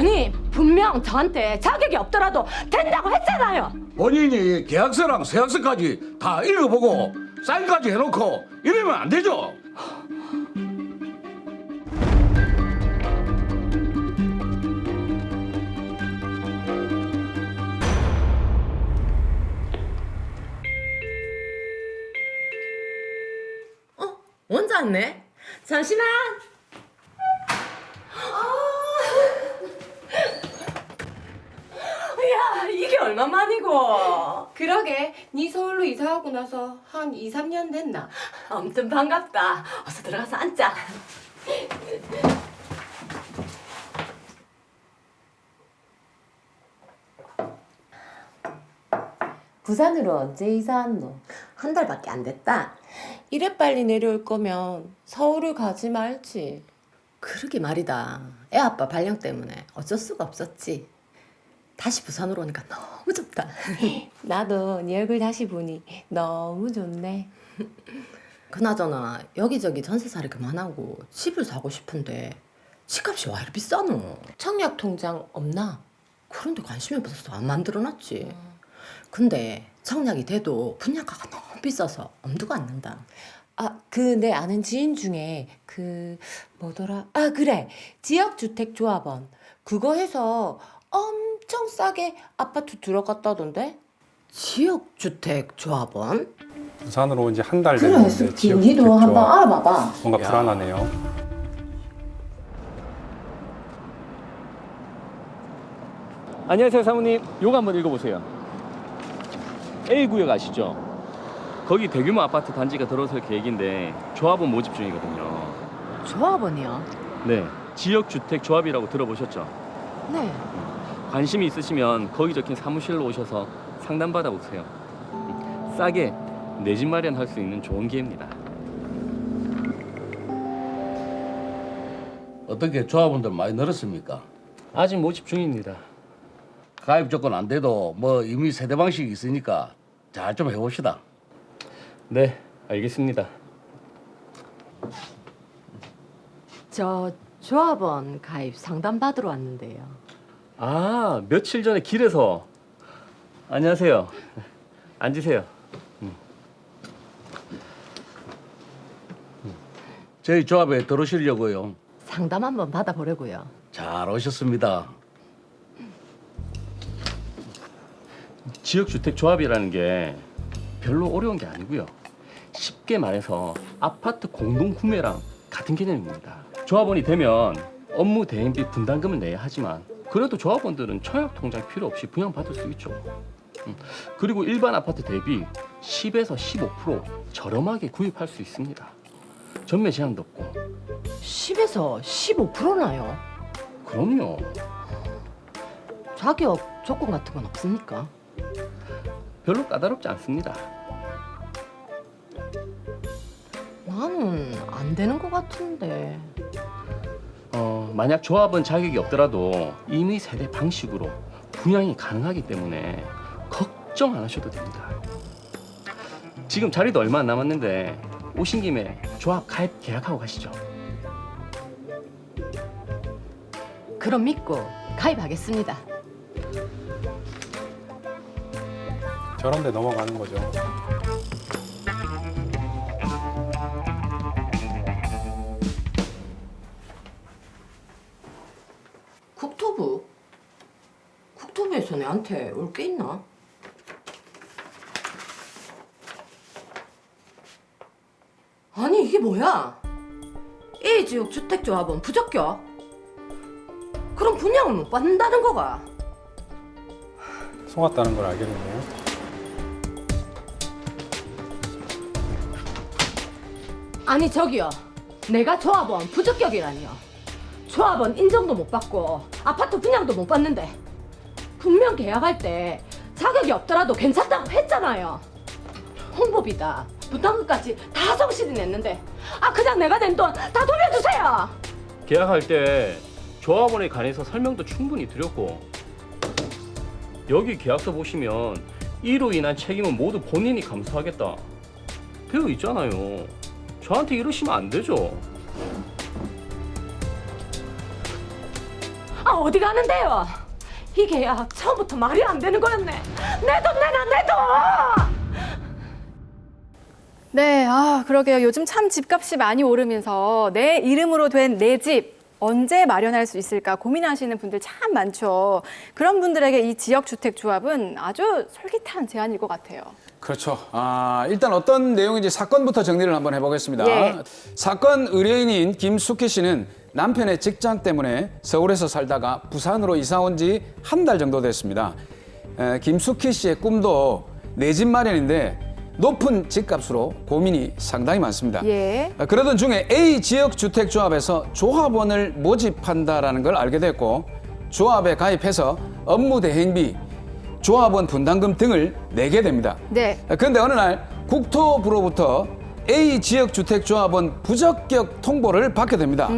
아니 분명 저한테 자격이 없더라도 된다고 했잖아요. 본인이 계약서랑 서약서까지 다 읽어보고 사인까지 해놓고 이러면 안 되죠. 원장네? 잠시만. 야, 이게 얼마만이고? 그러게, 네 서울로 이사하고 나서 한 2, 3년 됐나? 아무튼 반갑다. 어서 들어가서 앉자. 부산으로 언제 이사왔노? 한 달밖에 안 됐다. 이래 빨리 내려올 거면 서울을 가지 말지. 그러게 말이다. 애 아빠 발령 때문에 어쩔 수가 없었지. 다시 부산으로 오니까 너무 좋다. 나도 네 얼굴 다시 보니 너무 좋네. 그나저나 여기저기 전세살이 그만하고 집을 사고 싶은데 집값이 와 이리 비싸노? 청약 통장 없나? 그런데 관심이 없어서 안 만들어놨지. 근데 청약이 돼도 분양가가 너무 비싸서 엄두가 안 난다. 아, 내 아는 지인 중에 뭐더라? 아, 그래. 지역주택조합원. 그거 해서 엄청 싸게 아파트 들어갔다던데? 지역주택조합원? 부산으로 온 지 한 달 그래, 됐는데 숲지. 니도 한번 알아봐봐. 뭔가 야. 불안하네요. 안녕하세요 사모님. 요거 한번 읽어보세요. A구역 아시죠? 거기 대규모 아파트 단지가 들어설 계획인데 조합원 모집 중이거든요. 조합원이요? 네, 지역주택조합이라고 들어보셨죠? 네. 관심이 있으시면 거기 적힌 사무실로 오셔서 상담받아 보세요. 싸게 내 집 마련할 수 있는 좋은 기회입니다. 어떻게 조합원들 많이 늘었습니까? 아직 모집 중입니다. 가입 조건 안 돼도 뭐 이미 세대 방식이 있으니까 잘 좀 해봅시다. 네, 알겠습니다. 저 조합원 가입 상담 받으러 왔는데요. 아, 며칠 전에 길에서. 안녕하세요. 앉으세요. 저희 조합에 들어오시려고요. 상담 한번 받아보려고요. 잘 오셨습니다. 지역주택조합이라는 게 별로 어려운 게 아니고요. 쉽게 말해서 아파트 공동구매랑 같은 개념입니다. 조합원이 되면 업무 대행비 분담금을 내야 하지만 그래도 조합원들은 청약통장 필요 없이 분양받을 수 있죠. 그리고 일반 아파트 대비 10에서 15% 저렴하게 구입할 수 있습니다. 전매 제한도 없고. 10에서 15%나요? 그럼요. 자격 조건 같은 건 없습니까? 별로 까다롭지 않습니다. 나는 안 되는 것 같은데. 만약 조합은 자격이 없더라도 이미 세대 방식으로 분양이 가능하기 때문에 걱정 안 하셔도 됩니다. 지금 자리도 얼마 안 남았는데 오신 김에 조합 가입 계약하고 가시죠. 그럼 믿고 가입하겠습니다. 저런데 넘어가는 거죠. 국토부? 국토부에서 내한테 올 게 있나? 아니 이게 뭐야? A지역 주택조합원 부적격? 그럼 분양을 못 받는다는 거가? 속았다는 걸 알게 됐네요. 아니 저기요, 내가 조합원 부적격이라니요. 조합원 인정도 못 받고 아파트 분양도 못 받는데 분명 계약할 때 자격이 없더라도 괜찮다고 했잖아요. 홍보비다 부담금까지 다 성실히 냈는데 그냥 내가 낸 돈 다 돌려주세요. 계약할 때 조합원에 관해서 설명도 충분히 드렸고 여기 계약서 보시면 이로 인한 책임은 모두 본인이 감수하겠다 되어 있잖아요. 저한테 이러시면 안 되죠. 어디 가는데요? 이 계약 처음부터 말이 안 되는 거였네. 내 돈 내놔, 내 돈! 네, 그러게요. 요즘 참 집값이 많이 오르면서 내 이름으로 된 내 집 언제 마련할 수 있을까 고민하시는 분들 참 많죠. 그런 분들에게 이 지역주택조합은 아주 솔깃한 제안일 것 같아요. 그렇죠. 일단 어떤 내용인지 사건부터 정리를 한번 해보겠습니다. 예. 사건 의뢰인인 김숙희 씨는 남편의 직장 때문에 서울에서 살다가 부산으로 이사 온 지 한 달 정도 됐습니다. 김숙희 씨의 꿈도 내 집 마련인데 높은 집값으로 고민이 상당히 많습니다. 예. 그러던 중에 A 지역주택조합에서 조합원을 모집한다라는 걸 알게 됐고 조합에 가입해서 업무 대행비, 조합원 분담금 등을 내게 됩니다. 네. 그런데 어느 날 국토부로부터 A 지역주택조합원 부적격 통보를 받게 됩니다.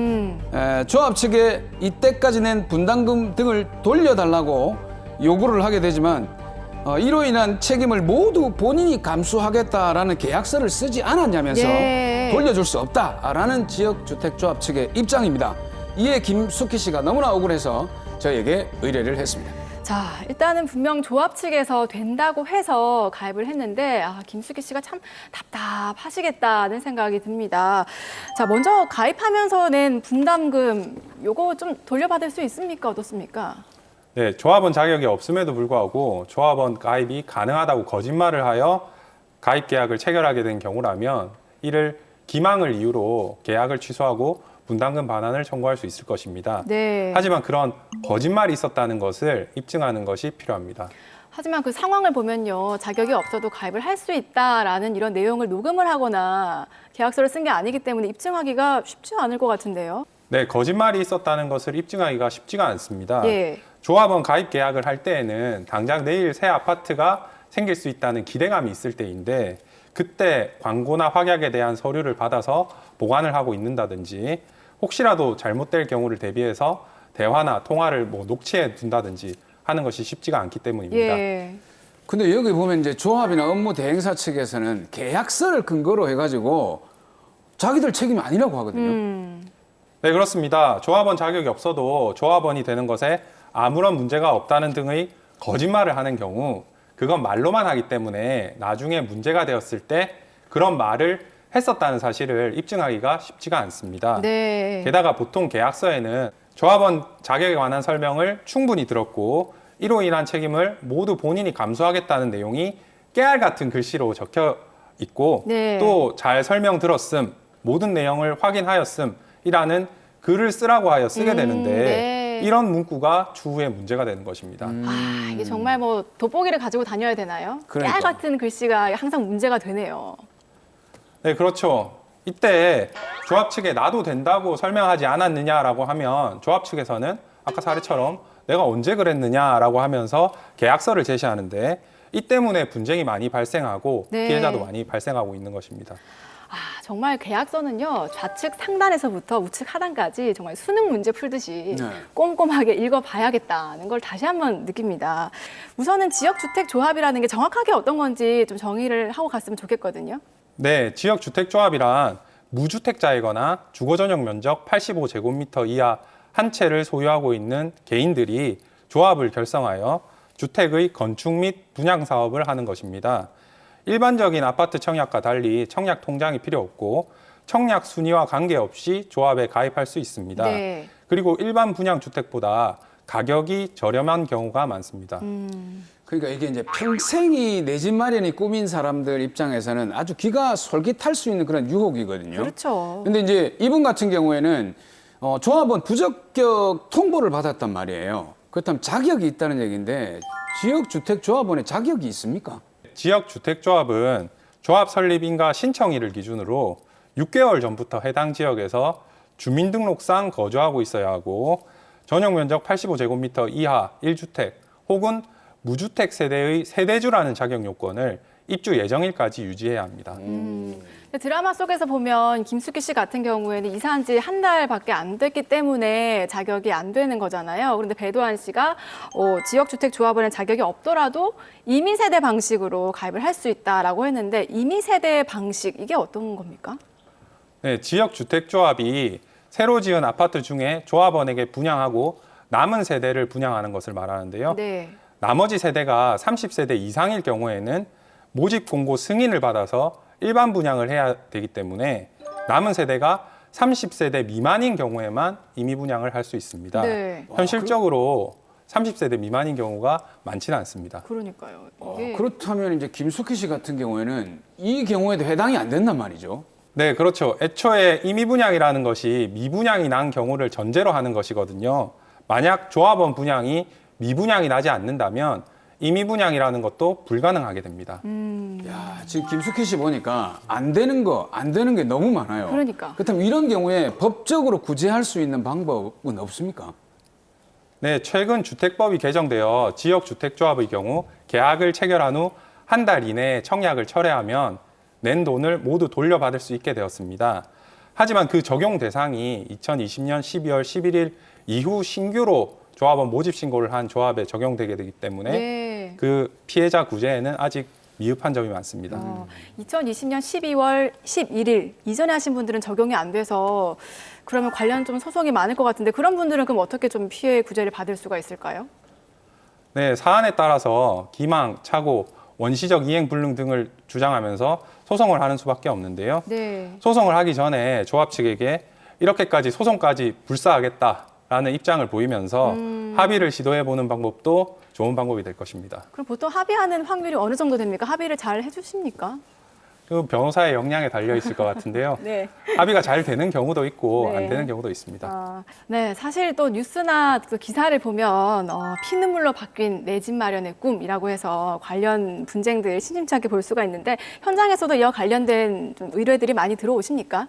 조합 측에 이때까지 낸 분담금 등을 돌려달라고 요구를 하게 되지만 이로 인한 책임을 모두 본인이 감수하겠다라는 계약서를 쓰지 않았냐면서 예. 돌려줄 수 없다라는 지역주택조합 측의 입장입니다. 이에 김숙희 씨가 너무나 억울해서 저에게 의뢰를 했습니다. 자, 일단은 분명 조합 측에서 된다고 해서 가입을 했는데 김숙희 씨가 참 답답하시겠다는 생각이 듭니다. 자, 먼저 가입하면서 낸 분담금 요거 좀 돌려받을 수 있습니까? 어떻습니까? 네, 조합원 자격이 없음에도 불구하고 조합원 가입이 가능하다고 거짓말을 하여 가입 계약을 체결하게 된 경우라면 이를 기망을 이유로 계약을 취소하고 분담금 반환을 청구할 수 있을 것입니다. 네. 하지만 그런 거짓말이 있었다는 것을 입증하는 것이 필요합니다. 하지만 그 상황을 보면요, 자격이 없어도 가입을 할 수 있다라는 이런 내용을 녹음을 하거나 계약서를 쓴 게 아니기 때문에 입증하기가 쉽지 않을 것 같은데요. 네, 거짓말이 있었다는 것을 입증하기가 쉽지가 않습니다. 예. 조합원 가입 계약을 할 때에는 당장 내일 새 아파트가 생길 수 있다는 기대감이 있을 때인데 그때 광고나 확약에 대한 서류를 받아서 보관을 하고 있는다든지 혹시라도 잘못될 경우를 대비해서 대화나 통화를 녹취해 둔다든지 하는 것이 쉽지가 않기 때문입니다. 예. 근데 여기 보면 이제 조합이나 업무 대행사 측에서는 계약서를 근거로 해가지고 자기들 책임이 아니라고 하거든요. 네, 그렇습니다. 조합원 자격이 없어도 조합원이 되는 것에 아무런 문제가 없다는 등의 거짓말을 하는 경우 그건 말로만 하기 때문에 나중에 문제가 되었을 때 그런 말을 했었다는 사실을 입증하기가 쉽지가 않습니다. 네. 게다가 보통 계약서에는 조합원 자격에 관한 설명을 충분히 들었고 이로 인한 책임을 모두 본인이 감수하겠다는 내용이 깨알 같은 글씨로 적혀 있고 네. 또 잘 설명 들었음, 모든 내용을 확인하였음이라는 글을 쓰라고 하여 쓰게 되는데 네. 이런 문구가 추후에 문제가 되는 것입니다. 이게 정말 뭐 돋보기를 가지고 다녀야 되나요? 그러니까. 깨알 같은 글씨가 항상 문제가 되네요. 네, 그렇죠. 이때 조합 측에 나도 된다고 설명하지 않았느냐라고 하면 조합 측에서는 아까 사례처럼 내가 언제 그랬느냐라고 하면서 계약서를 제시하는데 이 때문에 분쟁이 많이 발생하고 네. 피해자도 많이 발생하고 있는 것입니다. 정말 계약서는요, 좌측 상단에서부터 우측 하단까지 정말 수능 문제 풀듯이 네. 꼼꼼하게 읽어봐야겠다는 걸 다시 한번 느낍니다. 우선은 지역주택조합이라는 게 정확하게 어떤 건지 좀 정의를 하고 갔으면 좋겠거든요. 네, 지역주택조합이란 무주택자이거나 주거전용 면적 85제곱미터 이하 한 채를 소유하고 있는 개인들이 조합을 결성하여 주택의 건축 및 분양 사업을 하는 것입니다. 일반적인 아파트 청약과 달리 청약 통장이 필요 없고 청약 순위와 관계없이 조합에 가입할 수 있습니다. 네. 그리고 일반 분양 주택보다 가격이 저렴한 경우가 많습니다. 그러니까 이게 이제 평생이 내 집 마련이 꿈인 사람들 입장에서는 아주 귀가 솔깃할 수 있는 그런 유혹이거든요. 그렇죠. 근데 이제 이분 같은 경우에는 조합원 부적격 통보를 받았단 말이에요. 그렇다면 자격이 있다는 얘기인데 지역주택조합원에 자격이 있습니까? 지역주택조합은 조합 설립인가 신청일을 기준으로 6개월 전부터 해당 지역에서 주민등록상 거주하고 있어야 하고 전용 면적 85제곱미터 이하 1주택 혹은 무주택 세대의 세대주라는 자격 요건을 입주 예정일까지 유지해야 합니다. 드라마 속에서 보면 김숙희 씨 같은 경우에는 이사한 지 한 달밖에 안 됐기 때문에 자격이 안 되는 거잖아요. 그런데 배도환 씨가 지역주택조합원의 자격이 없더라도 임의세대 방식으로 가입을 할 수 있다라고 했는데 임의세대 방식 이게 어떤 겁니까? 네, 지역주택조합이 새로 지은 아파트 중에 조합원에게 분양하고 남은 세대를 분양하는 것을 말하는데요. 네. 나머지 세대가 30세대 이상일 경우에는 모집 공고 승인을 받아서 일반 분양을 해야 되기 때문에 남은 세대가 30세대 미만인 경우에만 임의 분양을 할 수 있습니다. 네. 현실적으로 30세대 미만인 경우가 많지는 않습니다. 그러니까요. 이게 그렇다면 이제 김숙희 씨 같은 경우에는 이 경우에도 해당이 안 된단 말이죠. 네, 그렇죠. 애초에 임의 분양이라는 것이 미분양이 난 경우를 전제로 하는 것이거든요. 만약 조합원 분양이 미분양이 나지 않는다면 임의 분양이라는 것도 불가능하게 됩니다. 야, 지금 김숙희 씨 보니까 안 되는 게 너무 많아요. 그러니까. 그렇다면 이런 경우에 법적으로 구제할 수 있는 방법은 없습니까? 네, 최근 주택법이 개정되어 지역주택조합의 경우 계약을 체결한 후 한 달 이내에 청약을 철회하면 낸 돈을 모두 돌려받을 수 있게 되었습니다. 하지만 그 적용 대상이 2020년 12월 11일 이후 신규로 조합원 모집 신고를 한 조합에 적용되게 되기 때문에 네. 그 피해자 구제에는 아직 미흡한 점이 많습니다. 2020년 12월 11일 이전에 하신 분들은 적용이 안 돼서 그러면 관련 좀 소송이 많을 것 같은데 그런 분들은 그럼 어떻게 좀 피해 구제를 받을 수가 있을까요? 네, 사안에 따라서 기망, 착오, 원시적 이행 불능 등을 주장하면서 소송을 하는 수밖에 없는데요. 네. 소송을 하기 전에 조합 측에게 이렇게까지 소송까지 불사하겠다라는 입장을 보이면서 합의를 시도해보는 방법도 좋은 방법이 될 것입니다. 그럼 보통 합의하는 확률이 어느 정도 됩니까? 합의를 잘 해주십니까? 그 변호사의 역량에 달려 있을 것 같은데요. 네. 합의가 잘 되는 경우도 있고 네. 안 되는 경우도 있습니다. 네, 사실 또 뉴스나 그 기사를 보면 피눈물로 바뀐 내 집 마련의 꿈이라고 해서 관련 분쟁들 심심찮게 볼 수가 있는데 현장에서도 이와 관련된 좀 의뢰들이 많이 들어오십니까?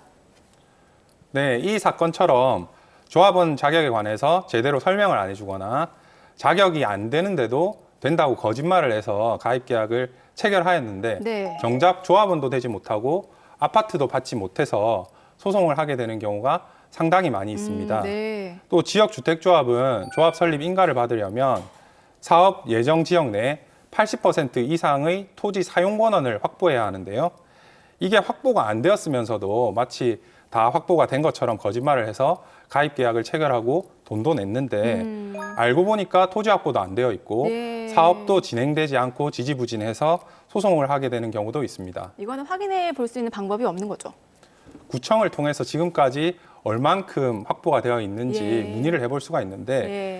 네, 이 사건처럼 조합원 자격에 관해서 제대로 설명을 안 해주거나 자격이 안 되는데도 된다고 거짓말을 해서 가입계약을 체결하였는데 네. 정작 조합원도 되지 못하고 아파트도 받지 못해서 소송을 하게 되는 경우가 상당히 많이 있습니다. 네. 또 지역주택조합은 조합 설립 인가를 받으려면 사업 예정 지역 내 80% 이상의 토지 사용 권한을 확보해야 하는데요. 이게 확보가 안 되었으면서도 마치 다 확보가 된 것처럼 거짓말을 해서 가입 계약을 체결하고 돈도 냈는데 알고 보니까 토지 확보도 안 되어 있고 네. 사업도 진행되지 않고 지지부진해서 소송을 하게 되는 경우도 있습니다. 이거는 확인해 볼 수 있는 방법이 없는 거죠. 구청을 통해서 지금까지 얼만큼 확보가 되어 있는지 예. 문의를 해볼 수가 있는데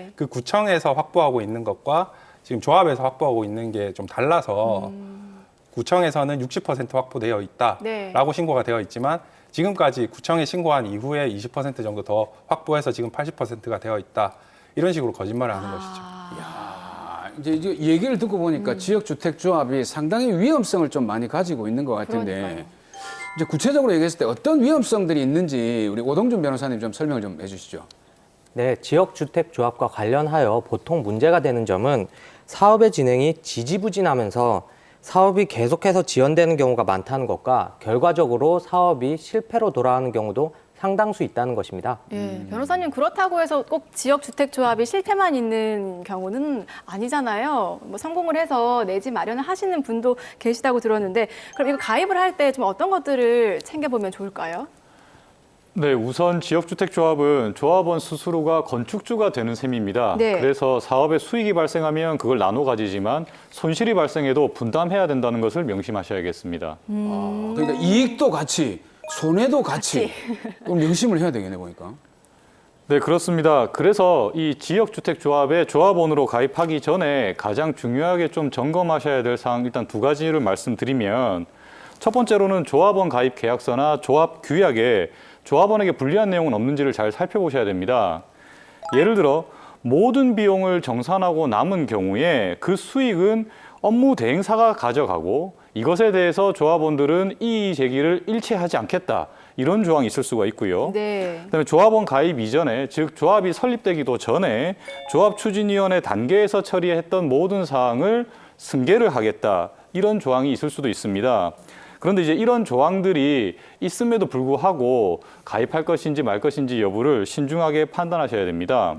예. 그 구청에서 확보하고 있는 것과 지금 조합에서 확보하고 있는 게 좀 달라서 구청에서는 60% 확보되어 있다라고 네. 신고가 되어 있지만 지금까지 구청에 신고한 이후에 20% 정도 더 확보해서 지금 80%가 되어 있다. 이런 식으로 거짓말을 하는 것이죠. 아, 이제 얘기를 듣고 보니까 지역주택조합이 상당히 위험성을 좀 많이 가지고 있는 것 같은데 그러니까요. 이제 구체적으로 얘기했을 때 어떤 위험성들이 있는지 우리 오동준 변호사님 좀 설명을 좀 해주시죠. 네, 지역주택조합과 관련하여 보통 문제가 되는 점은 사업의 진행이 지지부진하면서 사업이 계속해서 지연되는 경우가 많다는 것과 결과적으로 사업이 실패로 돌아가는 경우도 상당수 있다는 것입니다. 예, 변호사님 그렇다고 해서 꼭 지역주택조합이 실패만 있는 경우는 아니잖아요. 뭐 성공을 해서 내 집 마련을 하시는 분도 계시다고 들었는데 그럼 이거 가입을 할 때 좀 어떤 것들을 챙겨보면 좋을까요? 네, 우선 지역주택조합은 조합원 스스로가 건축주가 되는 셈입니다. 네. 그래서 사업에 수익이 발생하면 그걸 나눠 가지지만 손실이 발생해도 분담해야 된다는 것을 명심하셔야겠습니다. 아, 그러니까 이익도 같이 손해도 같이 그럼 명심을 해야 되겠네 보니까. 네, 그렇습니다. 그래서 이 지역주택조합에 조합원으로 가입하기 전에 가장 중요하게 좀 점검하셔야 될 사항 일단 두 가지를 말씀드리면 첫 번째로는 조합원 가입 계약서나 조합 규약에 조합원에게 불리한 내용은 없는지를 잘 살펴보셔야 됩니다. 예를 들어 모든 비용을 정산하고 남은 경우에 그 수익은 업무 대행사가 가져가고 이것에 대해서 조합원들은 이의 제기를 일체하지 않겠다. 이런 조항이 있을 수가 있고요. 네. 그다음에 조합원 가입 이전에, 즉 조합이 설립되기도 전에 조합추진위원회 단계에서 처리했던 모든 사항을 승계를 하겠다. 이런 조항이 있을 수도 있습니다. 그런데 이제 이런 조항들이 있음에도 불구하고 가입할 것인지 말 것인지 여부를 신중하게 판단하셔야 됩니다.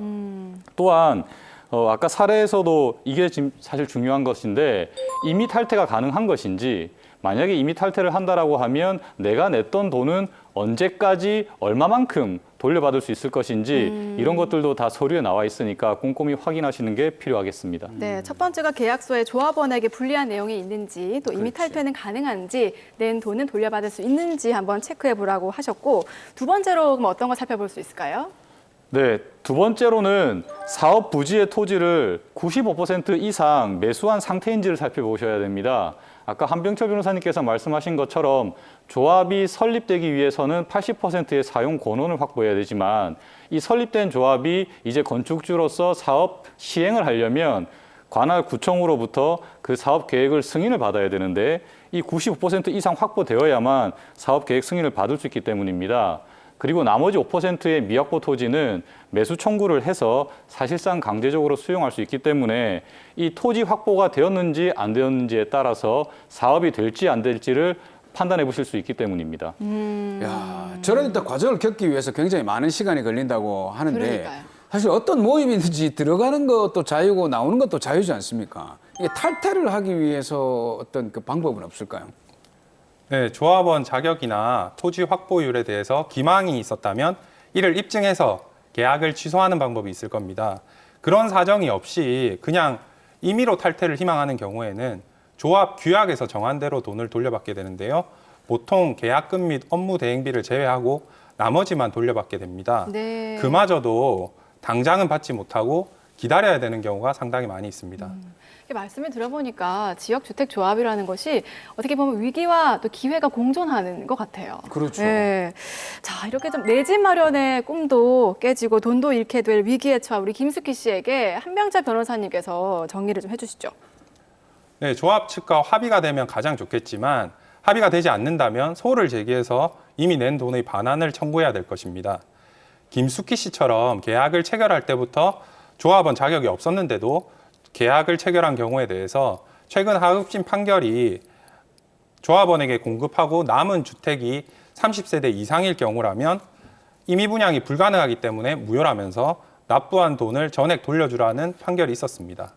또한 아까 사례에서도 이게 지금 사실 중요한 것인데 임의 탈퇴가 가능한 것인지 만약에 이미 탈퇴를 한다라고 하면 내가 냈던 돈은 언제까지 얼마만큼 돌려받을 수 있을 것인지 이런 것들도 다 서류에 나와 있으니까 꼼꼼히 확인하시는 게 필요하겠습니다. 네, 첫 번째가 계약서에 조합원에게 불리한 내용이 있는지 또 이미 탈퇴는 가능한지 낸 돈은 돌려받을 수 있는지 한번 체크해 보라고 하셨고 두 번째로 그럼 어떤 거 살펴볼 수 있을까요? 네, 두 번째로는 사업 부지의 토지를 95% 이상 매수한 상태인지를 살펴보셔야 됩니다. 아까 한병철 변호사님께서 말씀하신 것처럼 조합이 설립되기 위해서는 80%의 사용 권원을 확보해야 되지만 이 설립된 조합이 이제 건축주로서 사업 시행을 하려면 관할 구청으로부터 그 사업 계획을 승인을 받아야 되는데 이 95% 이상 확보되어야만 사업 계획 승인을 받을 수 있기 때문입니다. 그리고 나머지 5%의 미확보 토지는 매수 청구를 해서 사실상 강제적으로 수용할 수 있기 때문에 이 토지 확보가 되었는지 안 되었는지에 따라서 사업이 될지 안 될지를 판단해 보실 수 있기 때문입니다. 야, 저런 일단 과정을 겪기 위해서 굉장히 많은 시간이 걸린다고 하는데 그러니까요. 사실 어떤 모임이든지 들어가는 것도 자유고 나오는 것도 자유지 않습니까? 이게 탈퇴를 하기 위해서 어떤 그 방법은 없을까요? 네, 조합원 자격이나 토지 확보율에 대해서 기망이 있었다면 이를 입증해서 계약을 취소하는 방법이 있을 겁니다. 그런 사정이 없이 그냥 임의로 탈퇴를 희망하는 경우에는 조합 규약에서 정한 대로 돈을 돌려받게 되는데요. 보통 계약금 및 업무 대행비를 제외하고 나머지만 돌려받게 됩니다. 네. 그마저도 당장은 받지 못하고 기다려야 되는 경우가 상당히 많이 있습니다. 말씀을 들어보니까 지역주택조합이라는 것이 어떻게 보면 위기와 또 기회가 공존하는 것 같아요. 그렇죠. 네. 자, 이렇게 좀 내 집 마련의 꿈도 깨지고 돈도 잃게 될 위기에 처한 우리 김숙희 씨에게 한병철 변호사님께서 정리를 좀 해주시죠. 네, 조합 측과 합의가 되면 가장 좋겠지만 합의가 되지 않는다면 소를 제기해서 이미 낸 돈의 반환을 청구해야 될 것입니다. 김숙희 씨처럼 계약을 체결할 때부터 조합원 자격이 없었는데도 계약을 체결한 경우에 대해서 최근 하급심 판결이 조합원에게 공급하고 남은 주택이 30세대 이상일 경우라면 임의 분양이 불가능하기 때문에 무효라면서 납부한 돈을 전액 돌려주라는 판결이 있었습니다.